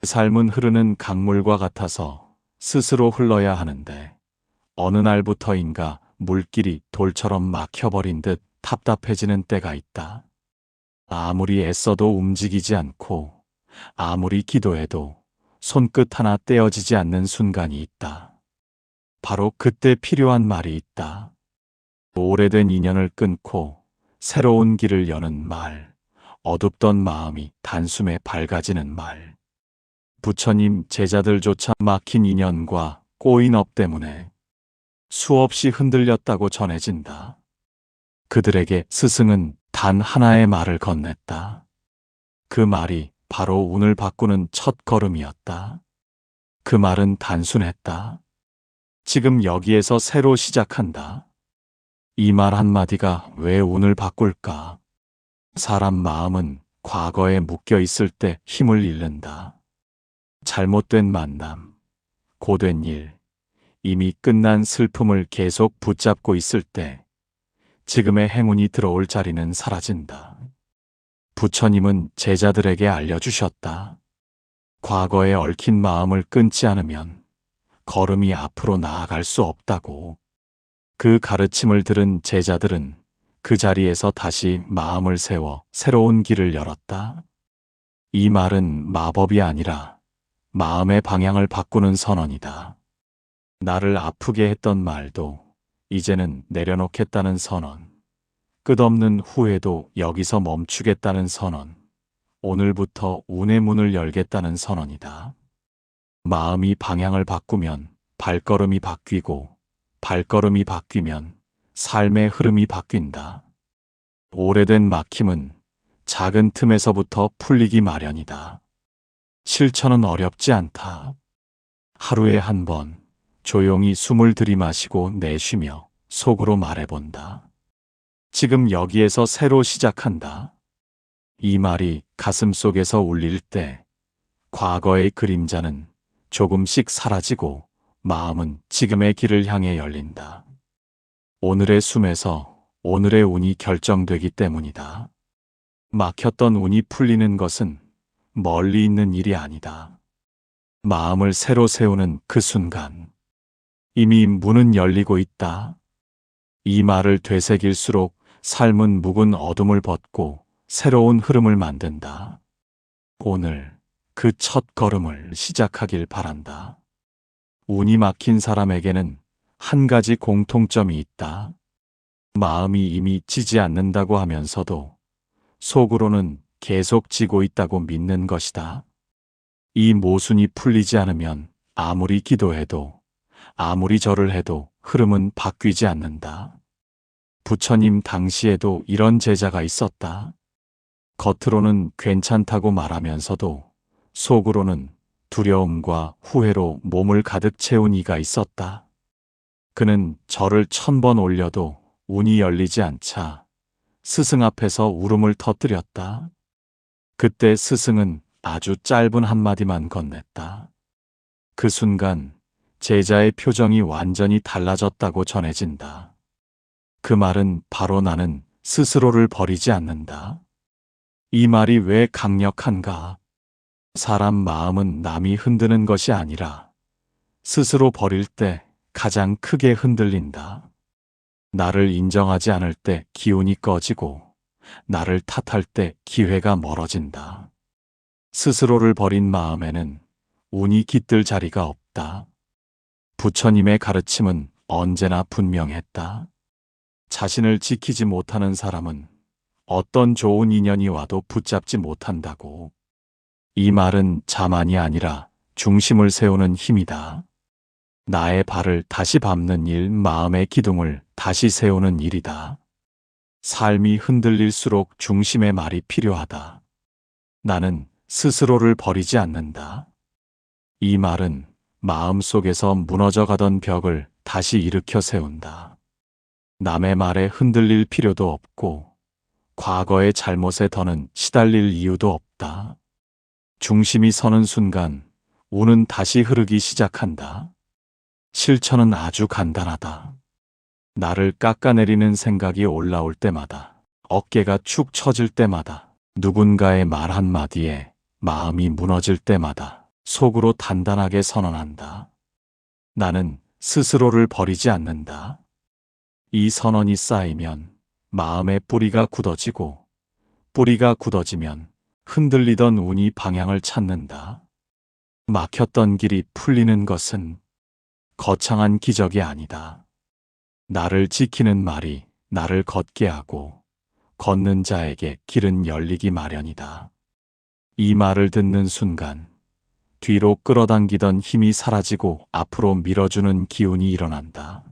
삶은 흐르는 강물과 같아서 스스로 흘러야 하는데 어느 날부터인가 물길이 돌처럼 막혀버린 듯 답답해지는 때가 있다. 아무리 애써도 움직이지 않고 아무리 기도해도 손끝 하나 떼어지지 않는 순간이 있다. 바로 그때 필요한 말이 있다. 오래된 인연을 끊고 새로운 길을 여는 말, 어둡던 마음이 단숨에 밝아지는 말. 부처님 제자들조차 막힌 인연과 꼬인 업 때문에 수없이 흔들렸다고 전해진다. 그들에게 스승은 단 하나의 말을 건넸다. 그 말이 바로 운을 바꾸는 첫 걸음이었다. 그 말은 단순했다. 지금 여기에서 새로 시작한다. 이 말 한마디가 왜 운을 바꿀까? 사람 마음은 과거에 묶여 있을 때 힘을 잃는다. 잘못된 만남, 고된 일, 이미 끝난 슬픔을 계속 붙잡고 있을 때 지금의 행운이 들어올 자리는 사라진다. 부처님은 제자들에게 알려주셨다. 과거에 얽힌 마음을 끊지 않으면 걸음이 앞으로 나아갈 수 없다고. 그 가르침을 들은 제자들은 그 자리에서 다시 마음을 세워 새로운 길을 열었다. 이 말은 마법이 아니라 마음의 방향을 바꾸는 선언이다. 나를 아프게 했던 말도 이제는 내려놓겠다는 선언. 끝없는 후회도 여기서 멈추겠다는 선언. 오늘부터 운의 문을 열겠다는 선언이다. 마음이 방향을 바꾸면 발걸음이 바뀌고 발걸음이 바뀌면 삶의 흐름이 바뀐다. 오래된 막힘은 작은 틈에서부터 풀리기 마련이다. 실천은 어렵지 않다. 하루에 한 번 조용히 숨을 들이마시고 내쉬며 속으로 말해본다. 지금 여기에서 새로 시작한다. 이 말이 가슴 속에서 울릴 때 과거의 그림자는 조금씩 사라지고 마음은 지금의 길을 향해 열린다. 오늘의 숨에서 오늘의 운이 결정되기 때문이다. 막혔던 운이 풀리는 것은 멀리 있는 일이 아니다. 마음을 새로 세우는 그 순간 이미 문은 열리고 있다. 이 말을 되새길수록 삶은 묵은 어둠을 벗고 새로운 흐름을 만든다. 오늘 그 첫 걸음을 시작하길 바란다. 운이 막힌 사람에게는 한 가지 공통점이 있다. 마음이 이미 지지 않는다고 하면서도 속으로는 계속 지고 있다고 믿는 것이다. 이 모순이 풀리지 않으면 아무리 기도해도 아무리 절을 해도 흐름은 바뀌지 않는다. 부처님 당시에도 이런 제자가 있었다. 겉으로는 괜찮다고 말하면서도 속으로는 두려움과 후회로 몸을 가득 채운 이가 있었다. 그는 절을 1000번 올려도 운이 열리지 않자 스승 앞에서 울음을 터뜨렸다. 그때 스승은 아주 짧은 한마디만 건넸다. 그 순간 제자의 표정이 완전히 달라졌다고 전해진다. 그 말은 바로 나는 스스로를 버리지 않는다. 이 말이 왜 강력한가? 사람 마음은 남이 흔드는 것이 아니라 스스로 버릴 때 가장 크게 흔들린다. 나를 인정하지 않을 때 기운이 꺼지고 나를 탓할 때 기회가 멀어진다. 스스로를 버린 마음에는 운이 깃들 자리가 없다. 부처님의 가르침은 언제나 분명했다. 자신을 지키지 못하는 사람은 어떤 좋은 인연이 와도 붙잡지 못한다고. 이 말은 자만이 아니라 중심을 세우는 힘이다. 나의 발을 다시 밟는 일, 마음의 기둥을 다시 세우는 일이다. 삶이 흔들릴수록 중심의 말이 필요하다. 나는 스스로를 버리지 않는다. 이 말은 마음속에서 무너져가던 벽을 다시 일으켜 세운다. 남의 말에 흔들릴 필요도 없고 과거의 잘못에 더는 시달릴 이유도 없다. 중심이 서는 순간 운은 다시 흐르기 시작한다. 실천은 아주 간단하다. 나를 깎아내리는 생각이 올라올 때마다, 어깨가 축 처질 때마다, 누군가의 말 한마디에 마음이 무너질 때마다 속으로 단단하게 선언한다. 나는 스스로를 버리지 않는다. 이 선언이 쌓이면 마음의 뿌리가 굳어지고, 뿌리가 굳어지면 흔들리던 운이 방향을 찾는다. 막혔던 길이 풀리는 것은 거창한 기적이 아니다. 나를 지키는 말이 나를 걷게 하고, 걷는 자에게 길은 열리기 마련이다. 이 말을 듣는 순간 뒤로 끌어당기던 힘이 사라지고 앞으로 밀어주는 기운이 일어난다.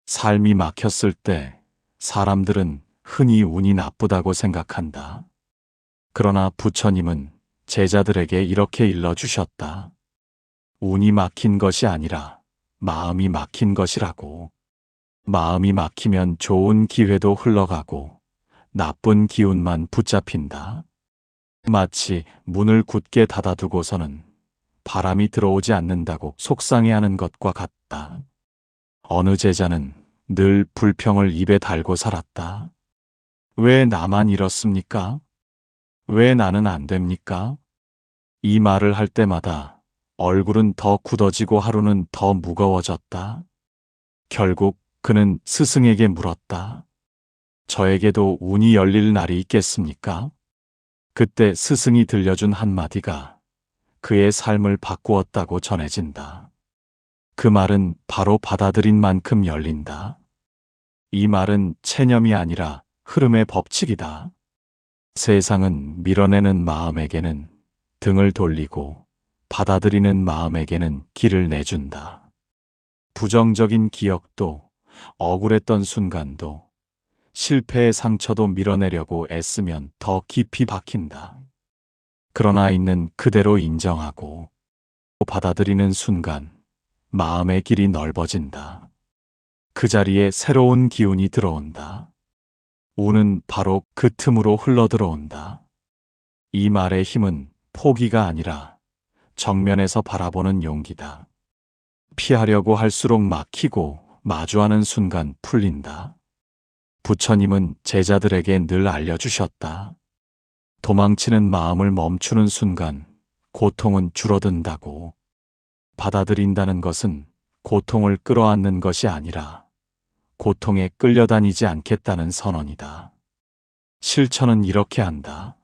삶이 막혔을 때 사람들은 흔히 운이 나쁘다고 생각한다. 그러나 부처님은 제자들에게 이렇게 일러주셨다. 운이 막힌 것이 아니라 마음이 막힌 것이라고. 마음이 막히면 좋은 기회도 흘러가고 나쁜 기운만 붙잡힌다. 마치 문을 굳게 닫아두고서는 바람이 들어오지 않는다고 속상해하는 것과 같다. 어느 제자는 늘 불평을 입에 달고 살았다. 왜 나만 이렇습니까? 왜 나는 안 됩니까? 이 말을 할 때마다 얼굴은 더 굳어지고 하루는 더 무거워졌다. 결국 그는 스승에게 물었다. 저에게도 운이 열릴 날이 있겠습니까? 그때 스승이 들려준 한마디가 그의 삶을 바꾸었다고 전해진다. 그 말은 바로 받아들인 만큼 열린다. 이 말은 체념이 아니라 흐름의 법칙이다. 세상은 밀어내는 마음에게는 등을 돌리고 받아들이는 마음에게는 길을 내준다. 부정적인 기억도, 억울했던 순간도, 실패의 상처도 밀어내려고 애쓰면 더 깊이 박힌다. 그러나 있는 그대로 인정하고 받아들이는 순간 마음의 길이 넓어진다. 그 자리에 새로운 기운이 들어온다. 운은 바로 그 틈으로 흘러들어온다. 이 말의 힘은 포기가 아니라 정면에서 바라보는 용기다. 피하려고 할수록 막히고 마주하는 순간 풀린다. 부처님은 제자들에게 늘 알려주셨다. 도망치는 마음을 멈추는 순간 고통은 줄어든다고. 받아들인다는 것은 고통을 끌어안는 것이 아니라 고통에 끌려다니지 않겠다는 선언이다. 실천은 이렇게 한다.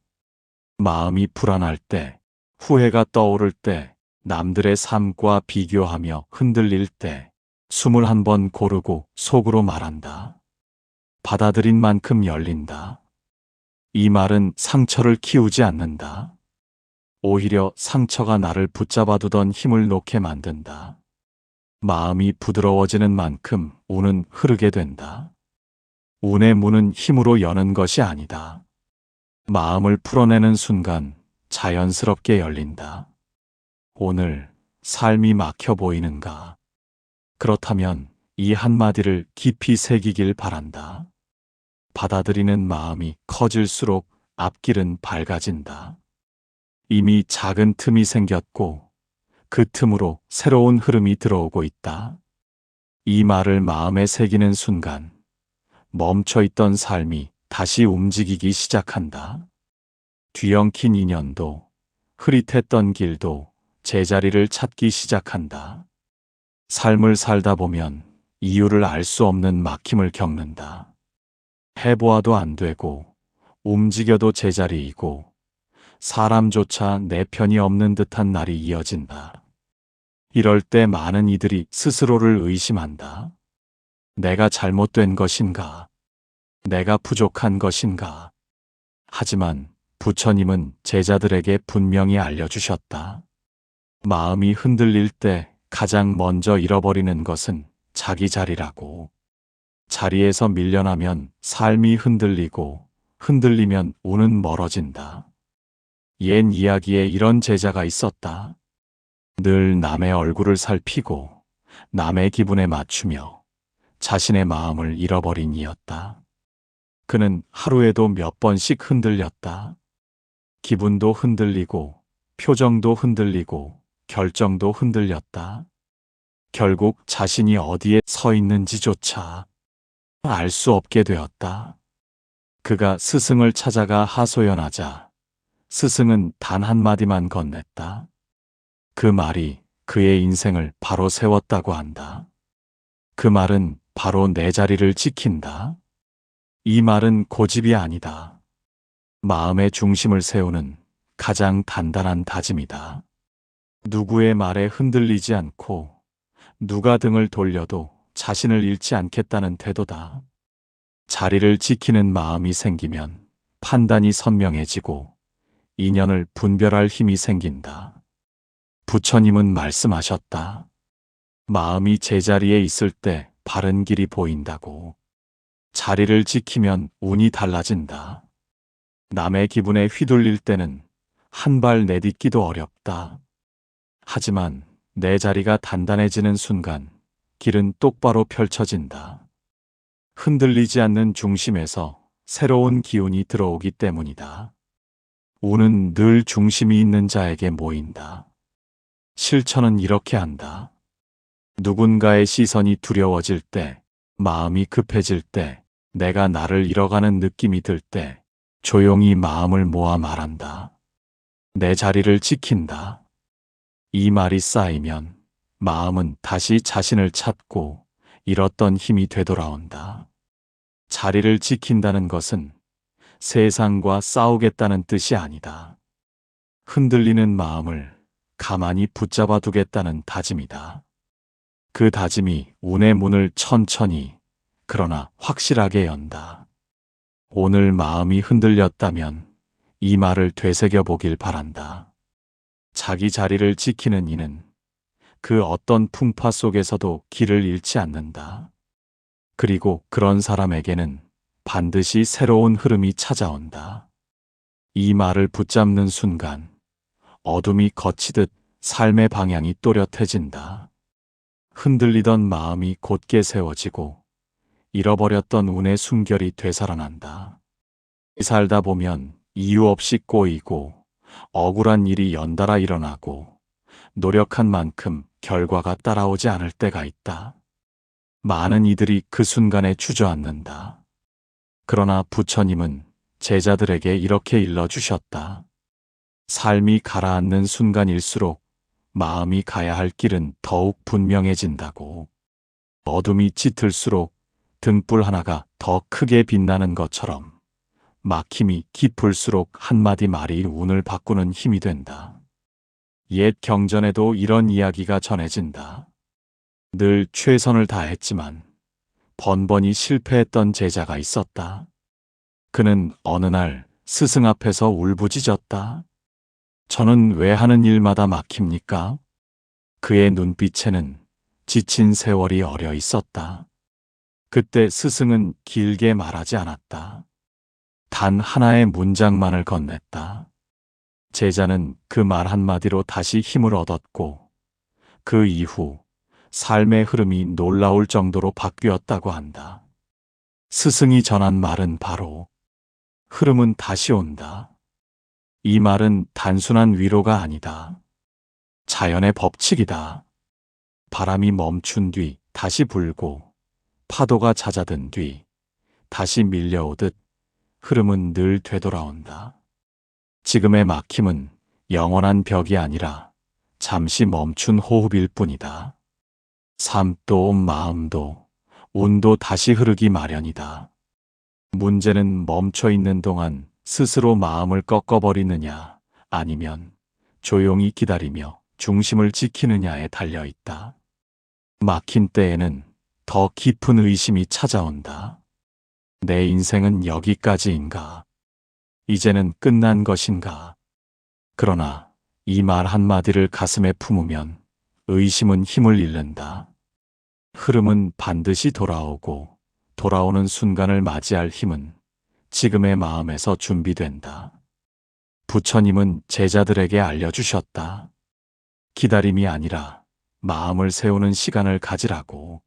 마음이 불안할 때, 후회가 떠오를 때, 남들의 삶과 비교하며 흔들릴 때, 숨을 한 번 고르고 속으로 말한다. 받아들인 만큼 열린다. 이 말은 상처를 키우지 않는다. 오히려 상처가 나를 붙잡아두던 힘을 놓게 만든다. 마음이 부드러워지는 만큼 운은 흐르게 된다. 운의 문은 힘으로 여는 것이 아니다. 마음을 풀어내는 순간 자연스럽게 열린다. 오늘 삶이 막혀 보이는가? 그렇다면 이 한마디를 깊이 새기길 바란다. 받아들이는 마음이 커질수록 앞길은 밝아진다. 이미 작은 틈이 생겼고 그 틈으로 새로운 흐름이 들어오고 있다. 이 말을 마음에 새기는 순간 멈춰있던 삶이 다시 움직이기 시작한다. 뒤엉킨 인연도, 흐릿했던 길도 제자리를 찾기 시작한다. 삶을 살다 보면 이유를 알 수 없는 막힘을 겪는다. 해보아도 안 되고, 움직여도 제자리이고, 사람조차 내 편이 없는 듯한 날이 이어진다. 이럴 때 많은 이들이 스스로를 의심한다. 내가 잘못된 것인가? 내가 부족한 것인가? 하지만 부처님은 제자들에게 분명히 알려주셨다. 마음이 흔들릴 때 가장 먼저 잃어버리는 것은 자기 자리라고. 자리에서 밀려나면 삶이 흔들리고, 흔들리면 운은 멀어진다. 옛 이야기에 이런 제자가 있었다. 늘 남의 얼굴을 살피고 남의 기분에 맞추며 자신의 마음을 잃어버린 이였다. 그는 하루에도 몇 번씩 흔들렸다. 기분도 흔들리고 표정도 흔들리고 결정도 흔들렸다. 결국 자신이 어디에 서 있는지조차 알 수 없게 되었다. 그가 스승을 찾아가 하소연하자 스승은 단 한마디만 건넸다. 그 말이 그의 인생을 바로 세웠다고 한다. 그 말은 바로 내 자리를 지킨다. 이 말은 고집이 아니다. 마음의 중심을 세우는 가장 단단한 다짐이다. 누구의 말에 흔들리지 않고 누가 등을 돌려도 자신을 잃지 않겠다는 태도다. 자리를 지키는 마음이 생기면 판단이 선명해지고 인연을 분별할 힘이 생긴다. 부처님은 말씀하셨다. 마음이 제자리에 있을 때 바른 길이 보인다고. 자리를 지키면 운이 달라진다. 남의 기분에 휘둘릴 때는 한 발 내딛기도 어렵다. 하지만 내 자리가 단단해지는 순간 길은 똑바로 펼쳐진다. 흔들리지 않는 중심에서 새로운 기운이 들어오기 때문이다. 운은 늘 중심이 있는 자에게 모인다. 실천은 이렇게 한다. 누군가의 시선이 두려워질 때, 마음이 급해질 때, 내가 나를 잃어가는 느낌이 들 때, 조용히 마음을 모아 말한다. 내 자리를 지킨다. 이 말이 쌓이면 마음은 다시 자신을 찾고 잃었던 힘이 되돌아온다. 자리를 지킨다는 것은 세상과 싸우겠다는 뜻이 아니다. 흔들리는 마음을 가만히 붙잡아 두겠다는 다짐이다. 그 다짐이 운의 문을 천천히 그러나 확실하게 연다. 오늘 마음이 흔들렸다면 이 말을 되새겨 보길 바란다. 자기 자리를 지키는 이는 그 어떤 풍파 속에서도 길을 잃지 않는다. 그리고 그런 사람에게는 반드시 새로운 흐름이 찾아온다. 이 말을 붙잡는 순간 어둠이 걷히듯 삶의 방향이 또렷해진다. 흔들리던 마음이 곧게 세워지고 잃어버렸던 운의 숨결이 되살아난다. 살다 보면 이유 없이 꼬이고 억울한 일이 연달아 일어나고 노력한 만큼 결과가 따라오지 않을 때가 있다. 많은 이들이 그 순간에 주저앉는다. 그러나 부처님은 제자들에게 이렇게 일러주셨다. 삶이 가라앉는 순간일수록 마음이 가야 할 길은 더욱 분명해진다고. 어둠이 짙을수록 등불 하나가 더 크게 빛나는 것처럼 막힘이 깊을수록 한마디 말이 운을 바꾸는 힘이 된다. 옛 경전에도 이런 이야기가 전해진다. 늘 최선을 다했지만 번번이 실패했던 제자가 있었다. 그는 어느 날 스승 앞에서 울부짖었다. 저는 왜 하는 일마다 막힙니까? 그의 눈빛에는 지친 세월이 어려 있었다. 그때 스승은 길게 말하지 않았다. 단 하나의 문장만을 건넸다. 제자는 그 말 한마디로 다시 힘을 얻었고 그 이후 삶의 흐름이 놀라울 정도로 바뀌었다고 한다. 스승이 전한 말은 바로 흐름은 다시 온다. 이 말은 단순한 위로가 아니다. 자연의 법칙이다. 바람이 멈춘 뒤 다시 불고 파도가 잦아든 뒤 다시 밀려오듯 흐름은 늘 되돌아온다. 지금의 막힘은 영원한 벽이 아니라 잠시 멈춘 호흡일 뿐이다. 삶도 마음도 운도 다시 흐르기 마련이다. 문제는 멈춰 있는 동안 스스로 마음을 꺾어버리느냐 아니면 조용히 기다리며 중심을 지키느냐에 달려 있다. 막힌 때에는 더 깊은 의심이 찾아온다. 내 인생은 여기까지인가? 이제는 끝난 것인가? 그러나 이 말 한마디를 가슴에 품으면 의심은 힘을 잃는다. 흐름은 반드시 돌아오고 돌아오는 순간을 맞이할 힘은 지금의 마음에서 준비된다. 부처님은 제자들에게 알려주셨다. 기다림이 아니라 마음을 세우는 시간을 가지라고.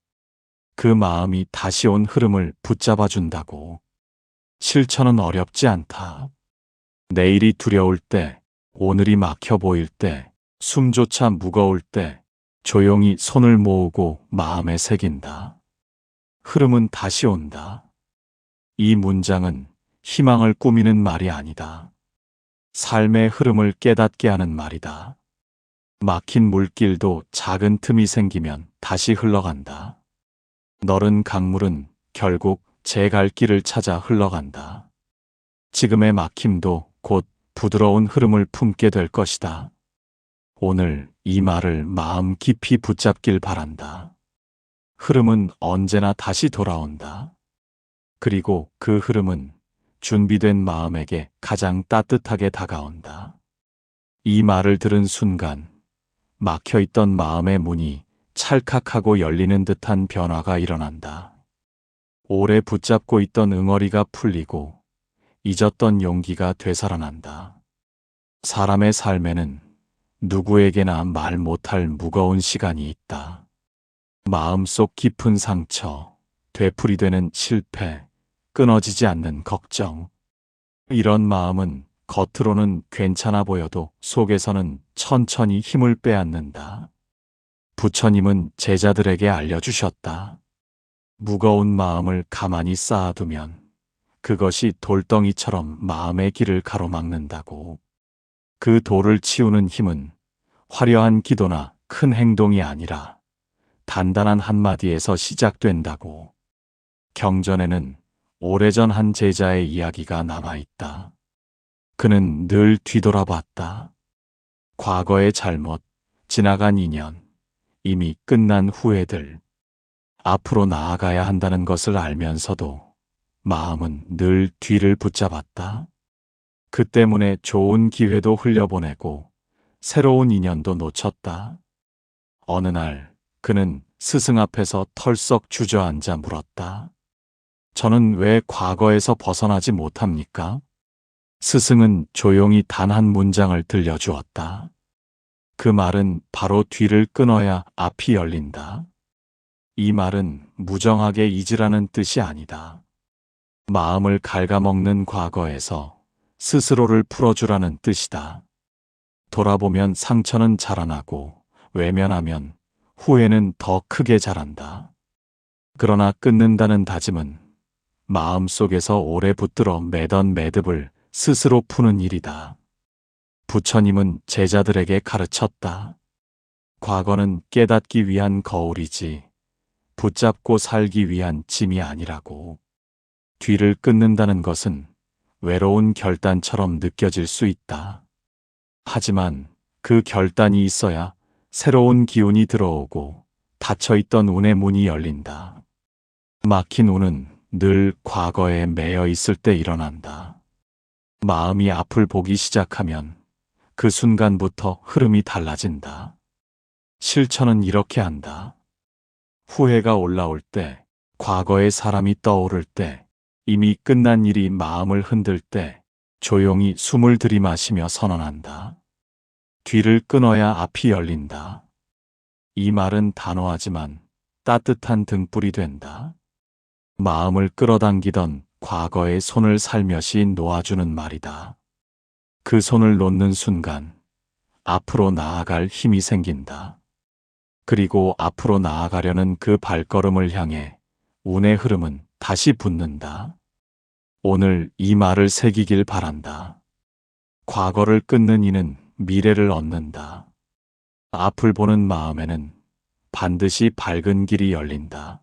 그 마음이 다시 온 흐름을 붙잡아 준다고. 실천은 어렵지 않다. 내일이 두려울 때, 오늘이 막혀 보일 때, 숨조차 무거울 때 조용히 손을 모으고 마음에 새긴다. 흐름은 다시 온다. 이 문장은 희망을 꾸미는 말이 아니다. 삶의 흐름을 깨닫게 하는 말이다. 막힌 물길도 작은 틈이 생기면 다시 흘러간다. 너른 강물은 결국 제 갈 길을 찾아 흘러간다. 지금의 막힘도 곧 부드러운 흐름을 품게 될 것이다. 오늘 이 말을 마음 깊이 붙잡길 바란다. 흐름은 언제나 다시 돌아온다. 그리고 그 흐름은 준비된 마음에게 가장 따뜻하게 다가온다. 이 말을 들은 순간 막혀있던 마음의 문이 찰칵하고 열리는 듯한 변화가 일어난다. 오래 붙잡고 있던 응어리가 풀리고 잊었던 용기가 되살아난다. 사람의 삶에는 누구에게나 말 못할 무거운 시간이 있다. 마음속 깊은 상처, 되풀이되는 실패, 끊어지지 않는 걱정. 이런 마음은 겉으로는 괜찮아 보여도 속에서는 천천히 힘을 빼앗는다. 부처님은 제자들에게 알려주셨다. 무거운 마음을 가만히 쌓아두면 그것이 돌덩이처럼 마음의 길을 가로막는다고. 그 돌을 치우는 힘은 화려한 기도나 큰 행동이 아니라 단단한 한마디에서 시작된다고. 경전에는 오래전 한 제자의 이야기가 남아있다. 그는 늘 뒤돌아봤다. 과거의 잘못, 지나간 인연, 이미 끝난 후회들, 앞으로 나아가야 한다는 것을 알면서도 마음은 늘 뒤를 붙잡았다. 그 때문에 좋은 기회도 흘려보내고 새로운 인연도 놓쳤다. 어느 날 그는 스승 앞에서 털썩 주저앉아 물었다. 저는 왜 과거에서 벗어나지 못합니까? 스승은 조용히 단 한 문장을 들려주었다. 그 말은 바로 뒤를 끊어야 앞이 열린다. 이 말은 무정하게 잊으라는 뜻이 아니다. 마음을 갉아먹는 과거에서 스스로를 풀어주라는 뜻이다. 돌아보면 상처는 자라나고 외면하면 후회는 더 크게 자란다. 그러나 끊는다는 다짐은 마음속에서 오래 붙들어 매던 매듭을 스스로 푸는 일이다. 부처님은 제자들에게 가르쳤다. 과거는 깨닫기 위한 거울이지 붙잡고 살기 위한 짐이 아니라고. 뒤를 끊는다는 것은 외로운 결단처럼 느껴질 수 있다. 하지만 그 결단이 있어야 새로운 기운이 들어오고 닫혀있던 운의 문이 열린다. 막힌 운은 늘 과거에 매여 있을 때 일어난다. 마음이 앞을 보기 시작하면 그 순간부터 흐름이 달라진다. 실천은 이렇게 한다. 후회가 올라올 때, 과거의 사람이 떠오를 때, 이미 끝난 일이 마음을 흔들 때 조용히 숨을 들이마시며 선언한다. 뒤를 끊어야 앞이 열린다. 이 말은 단호하지만 따뜻한 등불이 된다. 마음을 끌어당기던 과거의 손을 살며시 놓아주는 말이다. 그 손을 놓는 순간 앞으로 나아갈 힘이 생긴다. 그리고 앞으로 나아가려는 그 발걸음을 향해 운의 흐름은 다시 붙는다. 오늘 이 말을 새기길 바란다. 과거를 끊는 이는 미래를 얻는다. 앞을 보는 마음에는 반드시 밝은 길이 열린다.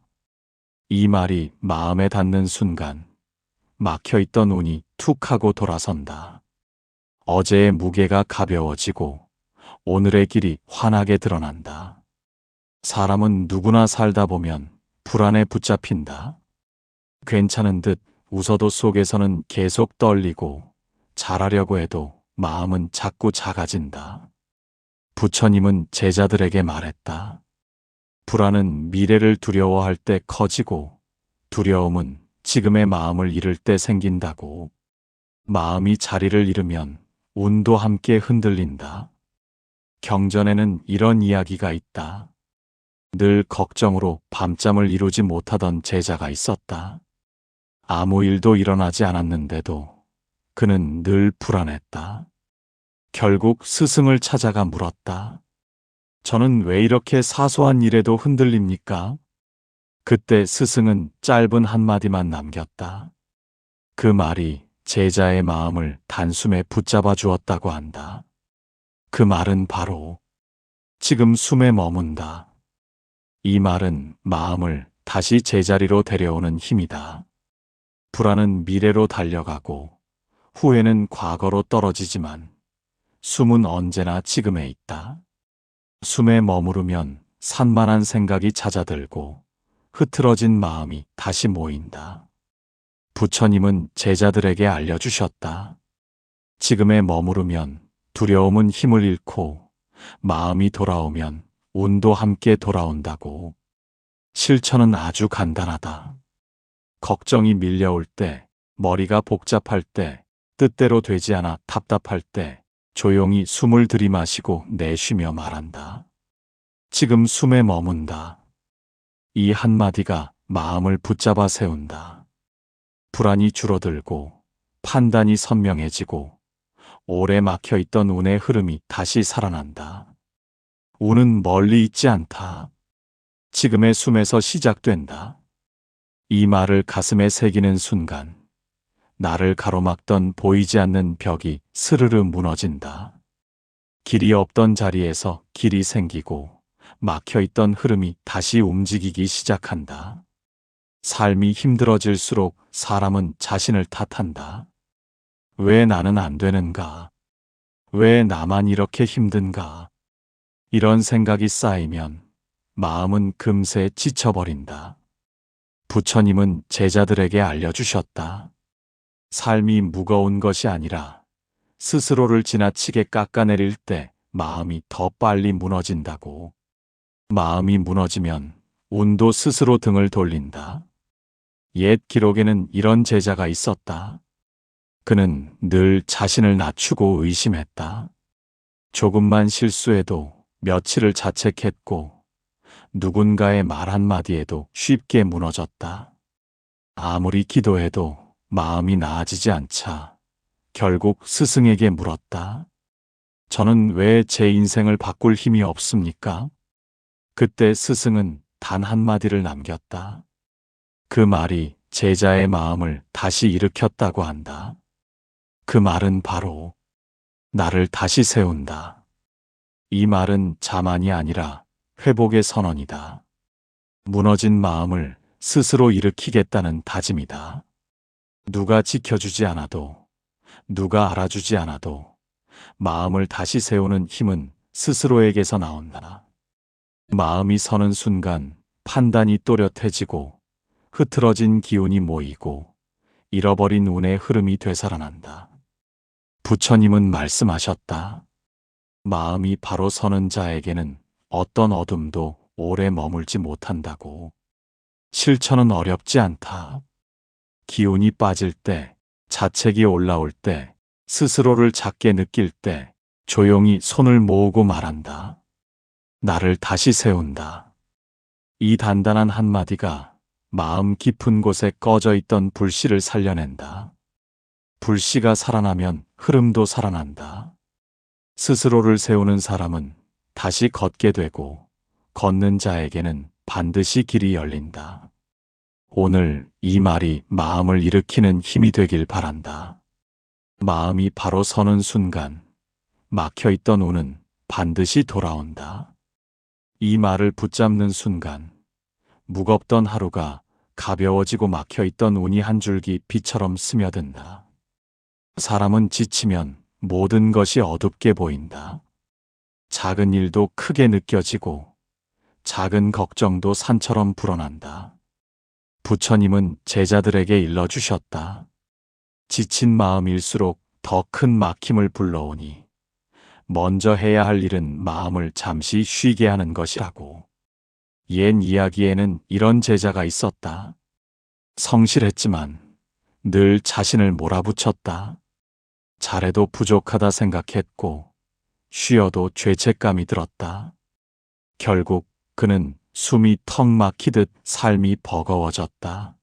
이 말이 마음에 닿는 순간 막혀있던 운이 툭 하고 돌아선다. 어제의 무게가 가벼워지고 오늘의 길이 환하게 드러난다. 사람은 누구나 살다 보면 불안에 붙잡힌다. 괜찮은 듯 웃어도 속에서는 계속 떨리고 잘하려고 해도 마음은 자꾸 작아진다. 부처님은 제자들에게 말했다. 불안은 미래를 두려워할 때 커지고 두려움은 지금의 마음을 잃을 때 생긴다고. 마음이 자리를 잃으면 운도 함께 흔들린다. 경전에는 이런 이야기가 있다. 늘 걱정으로 밤잠을 이루지 못하던 제자가 있었다. 아무 일도 일어나지 않았는데도 그는 늘 불안했다. 결국 스승을 찾아가 물었다. 저는 왜 이렇게 사소한 일에도 흔들립니까? 그때 스승은 짧은 한마디만 남겼다. 그 말이 제자의 마음을 단숨에 붙잡아 주었다고 한다. 그 말은 바로 지금 숨에 머문다. 이 말은 마음을 다시 제자리로 데려오는 힘이다. 불안은 미래로 달려가고 후회는 과거로 떨어지지만 숨은 언제나 지금에 있다. 숨에 머무르면 산만한 생각이 잦아들고 흐트러진 마음이 다시 모인다. 부처님은 제자들에게 알려주셨다. 지금에 머무르면 두려움은 힘을 잃고 마음이 돌아오면 운도 함께 돌아온다고. 실천은 아주 간단하다. 걱정이 밀려올 때, 머리가 복잡할 때, 뜻대로 되지 않아 답답할 때 조용히 숨을 들이마시고 내쉬며 말한다. 지금 숨에 머문다. 이 한마디가 마음을 붙잡아 세운다. 불안이 줄어들고 판단이 선명해지고 오래 막혀있던 운의 흐름이 다시 살아난다. 운은 멀리 있지 않다. 지금의 숨에서 시작된다. 이 말을 가슴에 새기는 순간 나를 가로막던 보이지 않는 벽이 스르르 무너진다. 길이 없던 자리에서 길이 생기고 막혀있던 흐름이 다시 움직이기 시작한다. 삶이 힘들어질수록 사람은 자신을 탓한다. 왜 나는 안 되는가? 왜 나만 이렇게 힘든가? 이런 생각이 쌓이면 마음은 금세 지쳐버린다. 부처님은 제자들에게 알려주셨다. 삶이 무거운 것이 아니라 스스로를 지나치게 깎아내릴 때 마음이 더 빨리 무너진다고. 마음이 무너지면 운도 스스로 등을 돌린다. 옛 기록에는 이런 제자가 있었다. 그는 늘 자신을 낮추고 의심했다. 조금만 실수해도 며칠을 자책했고 누군가의 말 한마디에도 쉽게 무너졌다. 아무리 기도해도 마음이 나아지지 않자 결국 스승에게 물었다. 저는 왜 제 인생을 바꿀 힘이 없습니까? 그때 스승은 단 한마디를 남겼다. 그 말이 제자의 마음을 다시 일으켰다고 한다. 그 말은 바로 나를 다시 세운다. 이 말은 자만이 아니라 회복의 선언이다. 무너진 마음을 스스로 일으키겠다는 다짐이다. 누가 지켜주지 않아도, 누가 알아주지 않아도 마음을 다시 세우는 힘은 스스로에게서 나온다. 마음이 서는 순간 판단이 또렷해지고 흐트러진 기운이 모이고 잃어버린 운의 흐름이 되살아난다. 부처님은 말씀하셨다. 마음이 바로 서는 자에게는 어떤 어둠도 오래 머물지 못한다고. 실천은 어렵지 않다. 기운이 빠질 때, 자책이 올라올 때, 스스로를 작게 느낄 때 조용히 손을 모으고 말한다. 나를 다시 세운다. 이 단단한 한마디가 마음 깊은 곳에 꺼져 있던 불씨를 살려낸다. 불씨가 살아나면 흐름도 살아난다. 스스로를 세우는 사람은 다시 걷게 되고 걷는 자에게는 반드시 길이 열린다. 오늘 이 말이 마음을 일으키는 힘이 되길 바란다. 마음이 바로 서는 순간 막혀있던 운은 반드시 돌아온다. 이 말을 붙잡는 순간 무겁던 하루가 가벼워지고 막혀있던 운이 한 줄기 빛처럼 스며든다. 사람은 지치면 모든 것이 어둡게 보인다. 작은 일도 크게 느껴지고 작은 걱정도 산처럼 불어난다. 부처님은 제자들에게 일러주셨다. 지친 마음일수록 더 큰 막힘을 불러오니 먼저 해야 할 일은 마음을 잠시 쉬게 하는 것이라고. 옛 이야기에는 이런 제자가 있었다. 성실했지만 늘 자신을 몰아붙였다. 잘해도 부족하다 생각했고 쉬어도 죄책감이 들었다. 결국 그는 숨이 턱 막히듯 삶이 버거워졌다.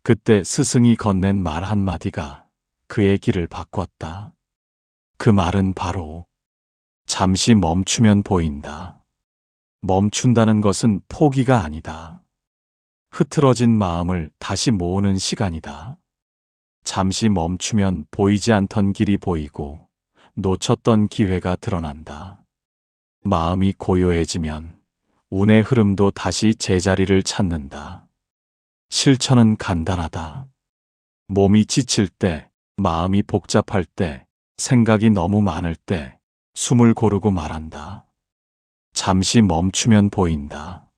그때 스승이 건넨 말 한마디가 그의 길을 바꿨다. 그 말은 바로 잠시 멈추면 보인다. 멈춘다는 것은 포기가 아니다. 흐트러진 마음을 다시 모으는 시간이다. 잠시 멈추면 보이지 않던 길이 보이고 놓쳤던 기회가 드러난다. 마음이 고요해지면 운의 흐름도 다시 제자리를 찾는다. 실천은 간단하다. 몸이 지칠 때, 마음이 복잡할 때, 생각이 너무 많을 때 숨을 고르고 말한다. 잠시 멈추면 보인다.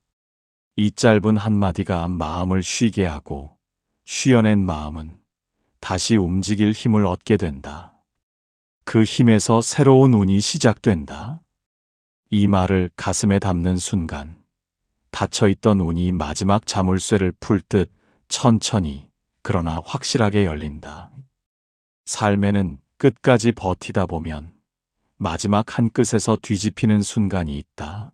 이 짧은 한마디가 마음을 쉬게 하고 쉬어낸 마음은 다시 움직일 힘을 얻게 된다. 그 힘에서 새로운 운이 시작된다. 이 말을 가슴에 담는 순간 닫혀있던 운이 마지막 자물쇠를 풀 듯 천천히 그러나 확실하게 열린다. 삶에는 끝까지 버티다 보면 마지막 한 끝에서 뒤집히는 순간이 있다.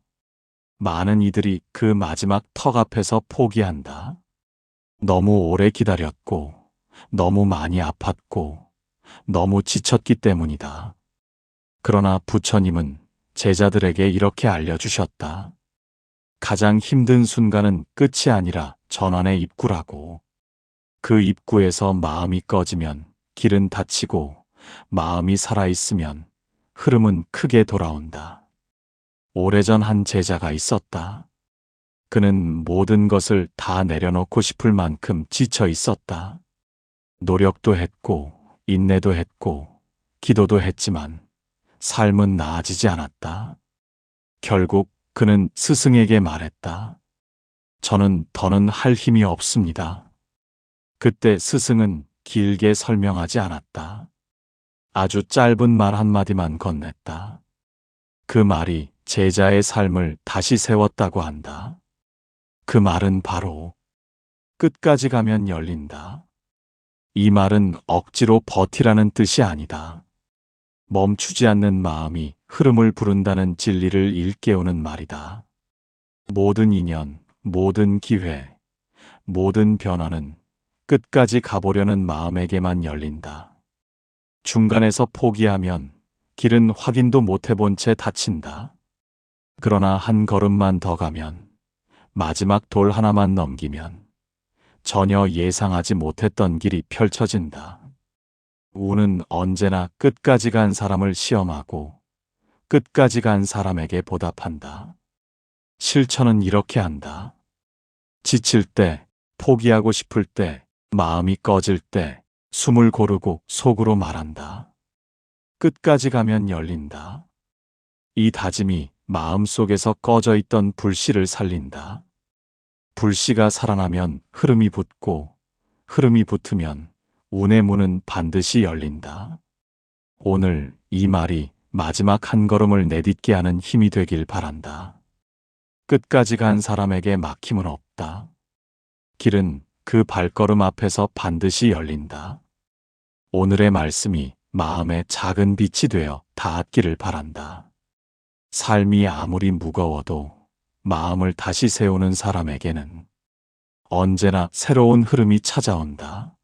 많은 이들이 그 마지막 턱 앞에서 포기한다. 너무 오래 기다렸고, 너무 많이 아팠고, 너무 지쳤기 때문이다. 그러나 부처님은 제자들에게 이렇게 알려주셨다. 가장 힘든 순간은 끝이 아니라 전환의 입구라고. 그 입구에서 마음이 꺼지면 길은 닫히고 마음이 살아있으면 흐름은 크게 돌아온다. 오래전 한 제자가 있었다. 그는 모든 것을 다 내려놓고 싶을 만큼 지쳐 있었다. 노력도 했고 인내도 했고 기도도 했지만 삶은 나아지지 않았다. 결국 그는 스승에게 말했다. 저는 더는 할 힘이 없습니다. 그때 스승은 길게 설명하지 않았다. 아주 짧은 말 한마디만 건넸다. 그 말이 제자의 삶을 다시 세웠다고 한다. 그 말은 바로 끝까지 가면 열린다. 이 말은 억지로 버티라는 뜻이 아니다. 멈추지 않는 마음이 흐름을 부른다는 진리를 일깨우는 말이다. 모든 인연, 모든 기회, 모든 변화는 끝까지 가보려는 마음에게만 열린다. 중간에서 포기하면 길은 확인도 못 해본 채 닫힌다. 그러나 한 걸음만 더 가면, 마지막 돌 하나만 넘기면 전혀 예상하지 못했던 길이 펼쳐진다. 운은 언제나 끝까지 간 사람을 시험하고 끝까지 간 사람에게 보답한다. 실천은 이렇게 한다. 지칠 때, 포기하고 싶을 때, 마음이 꺼질 때 숨을 고르고 속으로 말한다. 끝까지 가면 열린다. 이 다짐이 마음속에서 꺼져 있던 불씨를 살린다. 불씨가 살아나면 흐름이 붙고 흐름이 붙으면 운의 문은 반드시 열린다. 오늘 이 말이 마지막 한 걸음을 내딛게 하는 힘이 되길 바란다. 끝까지 간 사람에게 막힘은 없다. 길은 그 발걸음 앞에서 반드시 열린다. 오늘의 말씀이 마음의 작은 빛이 되어 닿았기를 바란다. 삶이 아무리 무거워도 마음을 다시 세우는 사람에게는 언제나 새로운 흐름이 찾아온다.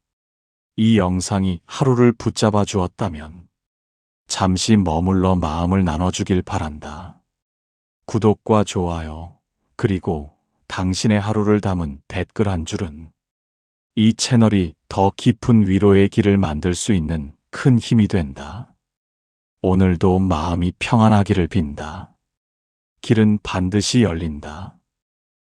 이 영상이 하루를 붙잡아 주었다면 잠시 머물러 마음을 나눠주길 바란다. 구독과 좋아요, 그리고 당신의 하루를 담은 댓글 한 줄은 이 채널이 더 깊은 위로의 길을 만들 수 있는 큰 힘이 된다. 오늘도 마음이 평안하기를 빈다. 길은 반드시 열린다.